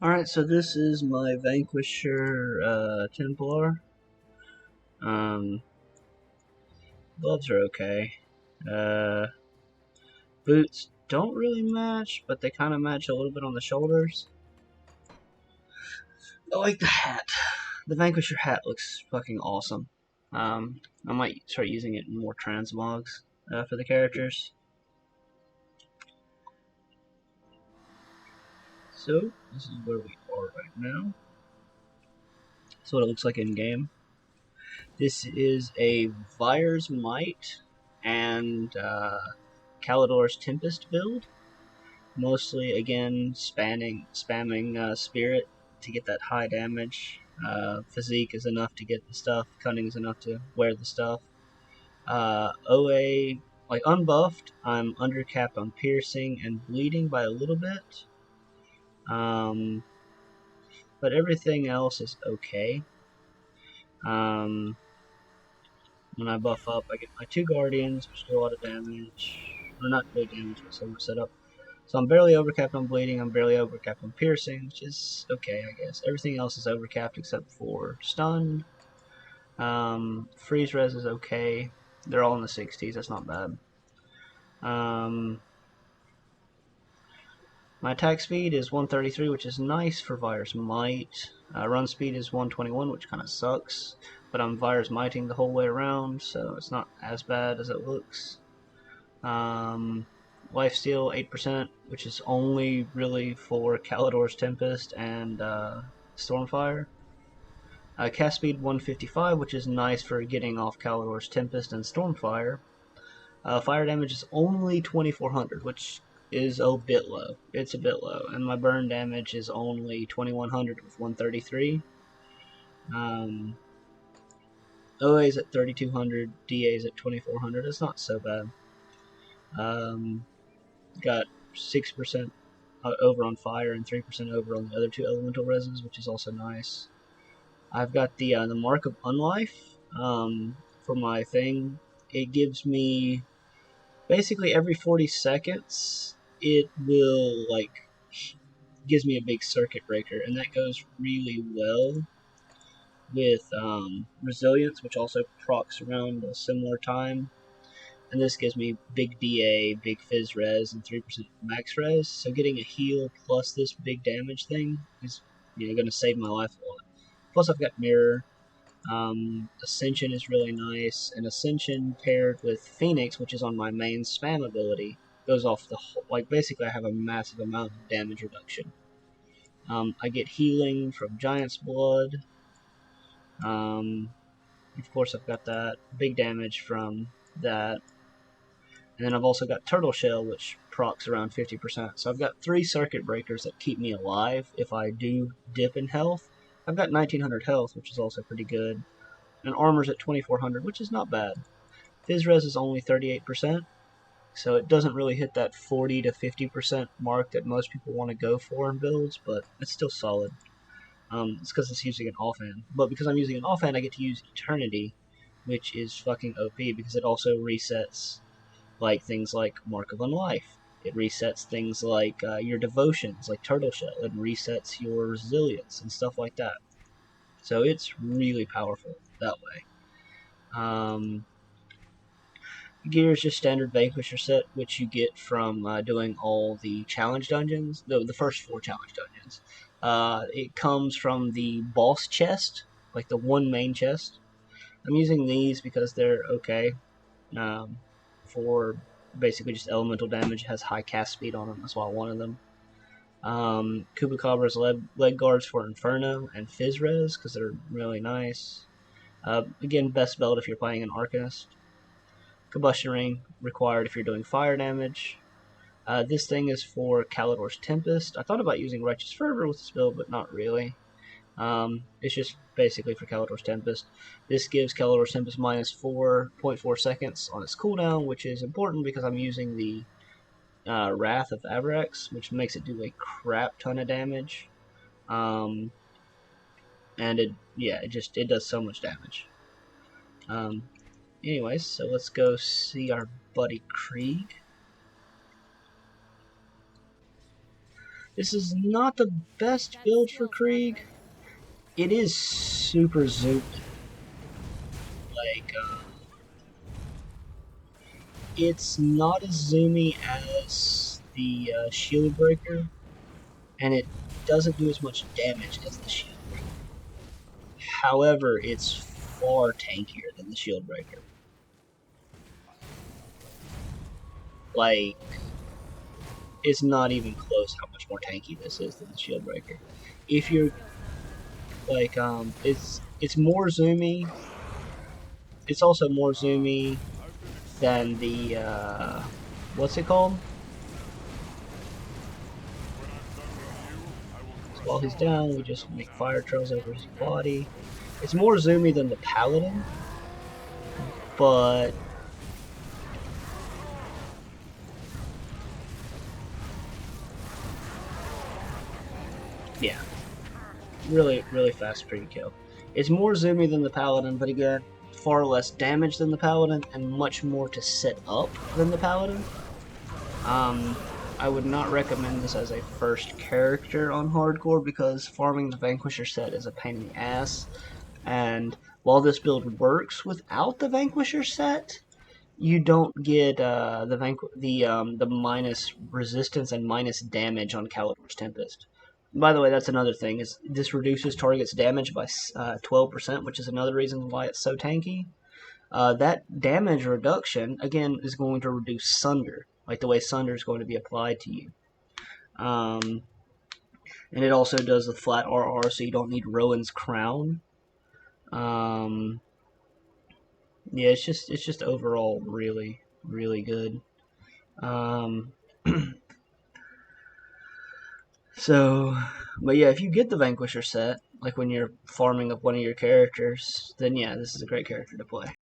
Alright, so this is my Vanquisher Templar. Um, gloves are okay. Uh, boots don't really match, but they kind of match a little bit on the shoulders. I like the hat. The Vanquisher hat looks fucking awesome. I might start using it in more transmogs for the characters. So, this is where we are right now. That's what it looks like in game. This is a Vire's Might and Kalidor's Tempest build. Mostly, again, spamming Spirit to get that high damage. Physique is enough to get the stuff. Cunning is enough to wear the stuff. OA, like unbuffed, I'm undercapped on piercing and bleeding by a little bit. But everything else is okay. When I buff up, I get my 2 Guardians, which do a lot of damage. Or not really damage, but so much setup. So I'm barely overcapped on bleeding, I'm barely overcapped on piercing, which is okay, I guess. Everything else is overcapped except for stun. Freeze res is okay. They're all in the 60s, that's not bad. My attack speed is 133, which is nice for Vire's Might. Run speed is 121, which kind of sucks. But I'm Vire's Mighting the whole way around, so it's not as bad as it looks. Lifesteal 8%, which is only really for Kalidor's Tempest and Stormfire. Cast speed 155, which is nice for getting off Kalidor's Tempest and Stormfire. Fire damage is only 2400, which is a bit low. It's a bit low. And my burn damage is only 2100 with 133. OA is at 3200, DA is at 2400. It's not so bad. Got 6% over on fire and 3% over on the other 2 elemental reses, which is also nice. I've got the Mark of Unlife for my thing. It gives me basically every 40 seconds it will gives me a big circuit breaker, and that goes really well with resilience, which also procs around a similar time. And this gives me big DA, big Fizz res, and 3% max res. So getting a heal plus this big damage thing is going to save my life a lot. Plus I've got Mirror. Ascension is really nice, and Ascension paired with Phoenix, which is on my main spam ability, goes off the whole, basically I have a massive amount of damage reduction. I get healing from Giant's Blood. Of course I've got that big damage from that. And then I've also got Turtle Shell, which procs around 50%. So I've got 3 circuit breakers that keep me alive if I do dip in health. I've got 1900 health, which is also pretty good. And armor's at 2400, which is not bad. Fizz res is only 38%, so it doesn't really hit that 40 to 50% mark that most people want to go for in builds, but it's still solid. It's because it's using an offhand. But because I'm using an offhand, I get to use Eternity, which is fucking OP because it also resets things like Mark of Unlife. It resets things like your devotions, like Turtle Shell. It resets your resilience and stuff like that. So it's really powerful that way. Gear is just standard Vanquisher set, which you get from doing all the challenge dungeons, the first 4 challenge dungeons. It comes from the boss chest, like the one main chest. I'm using these because they're okay for basically just elemental damage. It has high cast speed on them, that's why I wanted them. Kubacabra's leg guards for Inferno and Fizz res because they're really nice. Again, best belt if you're playing an Arcanist. Combustion Ring required if you're doing fire damage. This thing is for Kalidor's Tempest. I thought about using Righteous Fervor with this build, but not really. It's just basically for Kalidor's Tempest. This gives Kalidor's Tempest minus 4.4 seconds on its cooldown, which is important because I'm using the Wrath of Avarax, which makes it do a crap ton of damage. And it does so much damage. Anyways, so let's go see our buddy Krieg. This is not the best build for Krieg. It is super zoomed. Like, it's not as zoomy as the Shield Breaker, and it doesn't do as much damage as the Shield Breaker. However, it's far tankier than the Shield Breaker. Like, it's not even close how much more tanky this is than the Shield Breaker. If you're like, it's more zoomy. It's also more zoomy than the what's it called? So while he's down, we just make fire trails over his body. It's more zoomy than the Paladin, but yeah, really fast pre-kill. It's more zoomy than the Paladin, but again, far less damage than the Paladin and much more to set up than the Paladin. I would not recommend this as a first character on hardcore because farming the Vanquisher set is a pain in the ass. And while this build works without the Vanquisher set, you don't get the minus resistance and minus damage on Calibur's Tempest. By the way, that's another thing, is this reduces target's damage by 12%, which is another reason why it's so tanky. That damage reduction, again, is going to reduce Sunder, like the way Sunder is going to be applied to you. And it also does the flat RR, so you don't need Rowan's Crown. Yeah, it's just overall really good. So, but yeah, if you get the Vanquisher set, like when you're farming up one of your characters, then yeah, this is a great character to play.